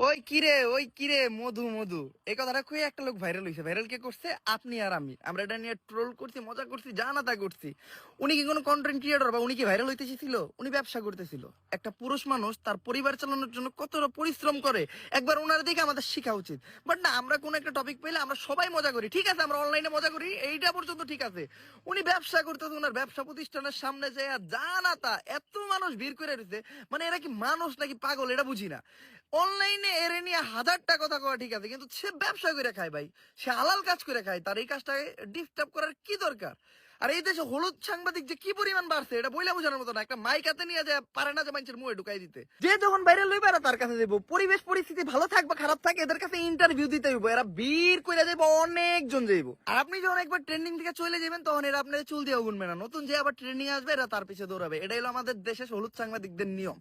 ওই কিরে মধু মধু এই কথাটা কয়ে একটা লোক ভাইরাল হয়েছে। ভাইরাল কে করছে? আপনি আর আমি। আমরা এটা নিয়ে ট্রোল করছি, মজা করছি, যা না তা করছি। উনি কি কোনো কন্টেন্ট ক্রিয়েটর বা উনি কি ভাইরাল হইতে ছিল? উনি ব্যবসা করতেছিল। একটা পুরুষ মানুষ তার পরিবার চালানোর জন্য কতটা পরিশ্রম করে একবার ওনার দিকে আমাদের শেখা উচিত। বাট না, আমরা কোন একটা টপিক পেলে আমরা সবাই মজা করি। ঠিক আছে, আমরা অনলাইনে মজা করি, এইটা পর্যন্ত ঠিক আছে। উনি ব্যবসা করতেছে, ওনার ব্যবসা প্রতিষ্ঠানের সামনে যায় যা না তা এত মানুষ ভিড় করে রয়েছে। মানে এরা কি মানুষ নাকি পাগল, এটা বুঝি না। অনলাইনে এরে নিয়ে হাজারটা কথা কওয়া ঠিক আছে, কিন্তু সে ব্যবসা করে খায় ভাই, সে হালাল কাজ করে খায়, তার এই কাজটাকে ডিস্টার্ব করার কি দরকার? আর এই দেশে হলুদ সাংবাদিক যে কি পরিমাণ বাড়ছে এটা বইলা বোঝানোর মতো না। একটা মাইক হাতে নিয়ে যায় পারে না যে মানুষের মুখে ঢুকাই দিতে। যে যখন বাইরে লইবে এরা তার কাছে যাবো, পরিবেশ পরিস্থিতি ভালো থাকবে খারাপ থাকে এদের কাছে ইন্টারভিউ দিতে হইব, এরা বীর করে যাইবো, অনেকজন যাইবো। আর আপনি যখন একবার ট্রেন্ডিং থেকে চলে যাবেন তখন এরা আপনাদের চুল দিয়ে গুনবে না, নতুন যে আবার ট্রেন্ডিং আসবে এরা তার পিছিয়ে দৌড়াবে। এটাই হলো আমাদের দেশের হলুদ সাংবাদিকদের নিয়ম।